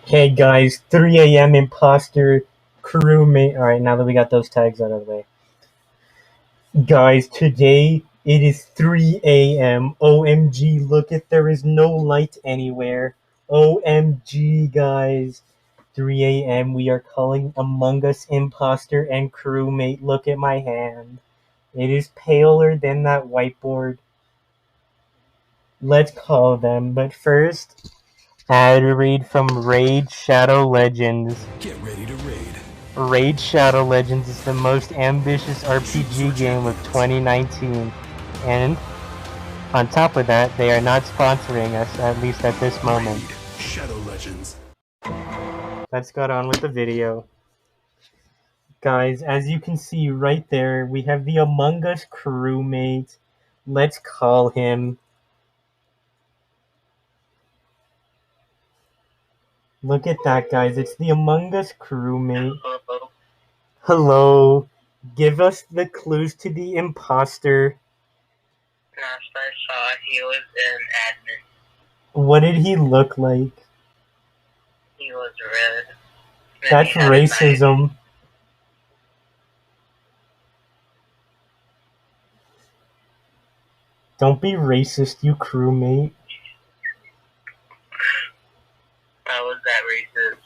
Hey guys, 3 a.m. imposter crewmate. Alright, now that we got those tags out of the way. Guys, today it is 3 a.m. OMG, look if there is no light anywhere. OMG, guys. 3 a.m. We are calling Among Us imposter and crewmate. Look at my hand. It is paler than that whiteboard. Let's call them, but first, ad read from Raid Shadow Legends. Get ready to raid. Raid Shadow Legends is the most ambitious RPG game of 2019, and on top of that, they are not sponsoring us, at least at this moment. Raid Shadow Legends. Let's get on with the video. Guys, as you can see right there, we have the Among Us crewmate. Let's call him. Look at that, guys. It's the Among Us crewmate. Hello. Give us the clues to the imposter. Last I saw, he was an admin. What did he look like? He was red. That's racism. Don't be racist, you crewmate. How was that racist?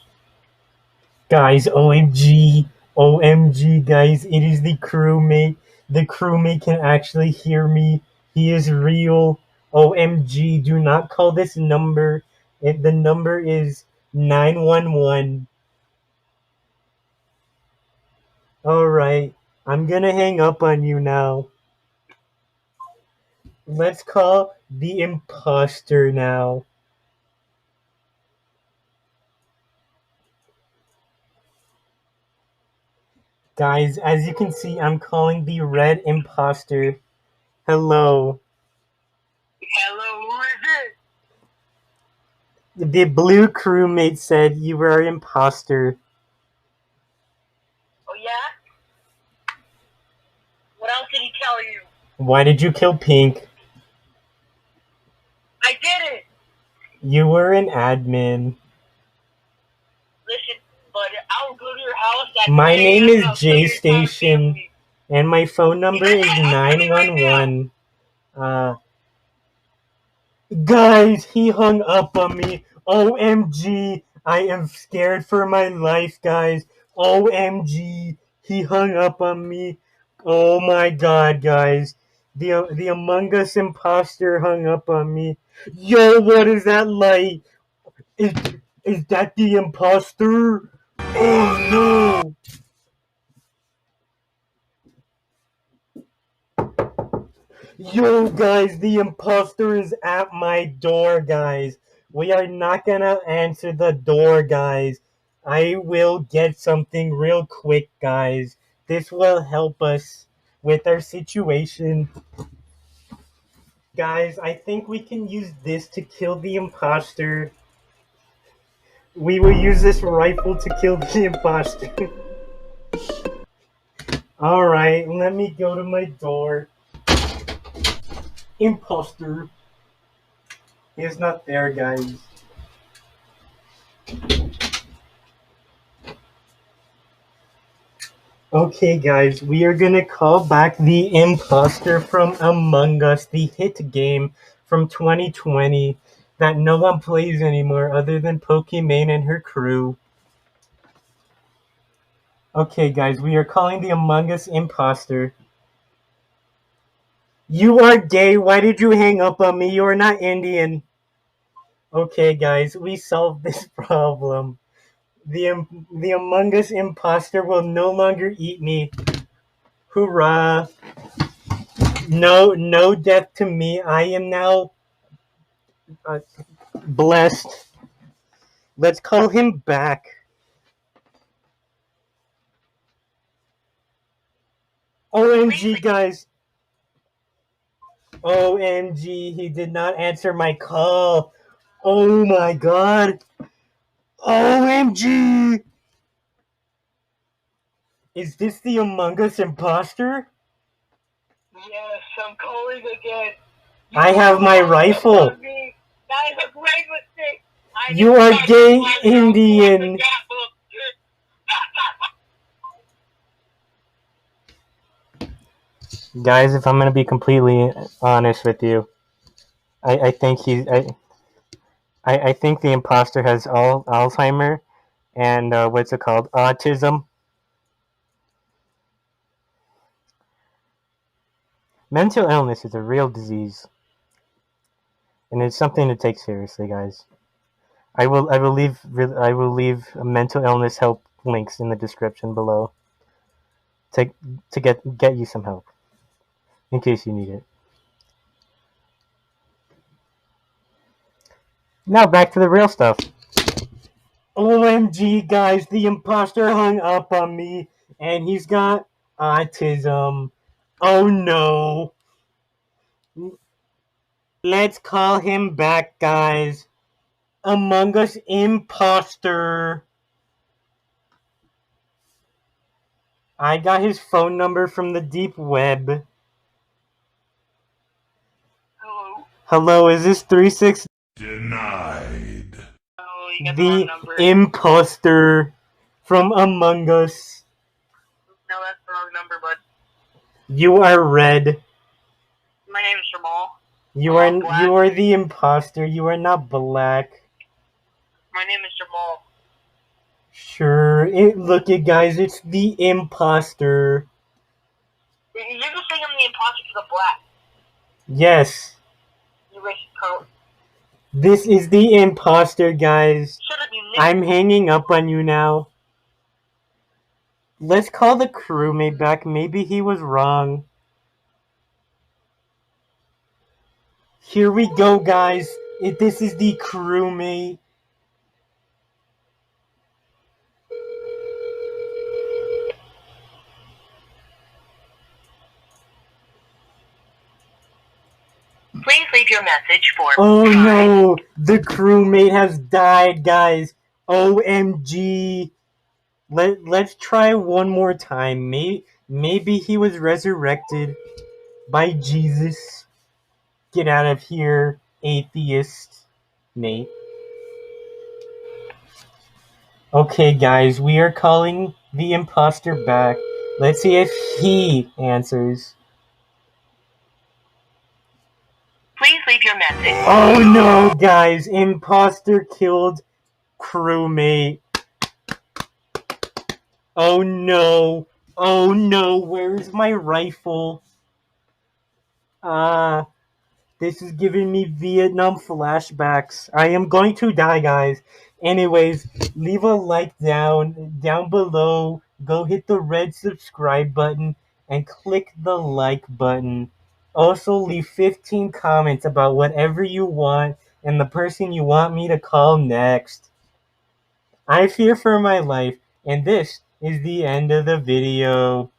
Guys, OMG. OMG, guys. It is the crewmate. The crewmate can actually hear me. He is real. OMG. Do not call this number. The number is 911. Alright. I'm gonna hang up on you now. Let's call the imposter now. Guys, as you can see, I'm calling the red imposter. Hello. Hello, who is it? The blue crewmate said you were an imposter. Oh, yeah? What else did he tell you? Why did you kill Pink? I did it! You were an admin. Listen, but I'll go to your house at My name is J Station, and my phone number is 911. Guys, he hung up on me. OMG, I am scared for my life, guys. OMG, he hung up on me. Oh my god, guys. The Among Us imposter hung up on me. Yo, what is that light? Is that the imposter? Oh no! Yo, guys, the imposter is at my door, guys. We are not gonna answer the door, guys. I will get something real quick, guys. This will help us with our situation. Guys, I think we can use this to kill the imposter. We will use this rifle to kill the imposter. Alright, let me go to my door. Imposter. He's not there, guys. Okay, guys, we are gonna call back the imposter from Among Us, the hit game from 2020 that no one plays anymore other than Pokimane and her crew. Okay, guys, we are calling the Among Us imposter. You are gay. Why did you hang up on me? You are not Indian. Okay, guys, we solved this problem. The Among Us imposter will no longer eat me. Hoorah! No death to me. I am now blessed. Let's call him back. OMG, guys. OMG, he did not answer my call. Oh my god. OMG. Is this the Among Us imposter? Yes, I'm calling again. I have my rifle. That is a great mistake. You are gay Indian. Guys, if I'm gonna be completely honest with you, I think I think the imposter has Alzheimer and what's it called? Autism. Mental illness is a real disease, and it's something to take seriously, guys. I will leave mental illness help links in the description below to get you some help in case you need it. Now back to the real stuff. OMG, guys, the imposter hung up on me, and he's got autism. Oh no. Let's call him back, guys. Among Us imposter. I got his phone number from the deep web. Hello, is this 36? Denied. Oh, you got The wrong number. imposter from Among Us. No, that's the wrong number, bud. You are red. My name is Jamal. You are the imposter. You are not black. My name is Jamal. Sure. Look it, guys. It's the imposter. You're just saying I'm the imposter because I'm black. Yes. You racist cunt. This is the imposter, guys. Shut up, you nigga. I'm hanging up on you now. Let's call the crewmate back. Maybe he was wrong. Here we go, guys. This is the crewmate. Please leave your message for... Oh no! The crewmate has died, guys. OMG. Let's try one more time. Maybe he was resurrected by Jesus. Get out of here, atheist, mate. Okay, guys, we are calling the imposter back. Let's see if he answers. Please leave your message. Oh no, guys! Imposter killed crewmate. Oh no! Oh no! Where's my rifle? This is giving me Vietnam flashbacks. I am going to die, guys. Anyways, leave a like down below. Go hit the red subscribe button and click the like button. Also, leave 15 comments about whatever you want and the person you want me to call next. I fear for my life, and this is the end of the video.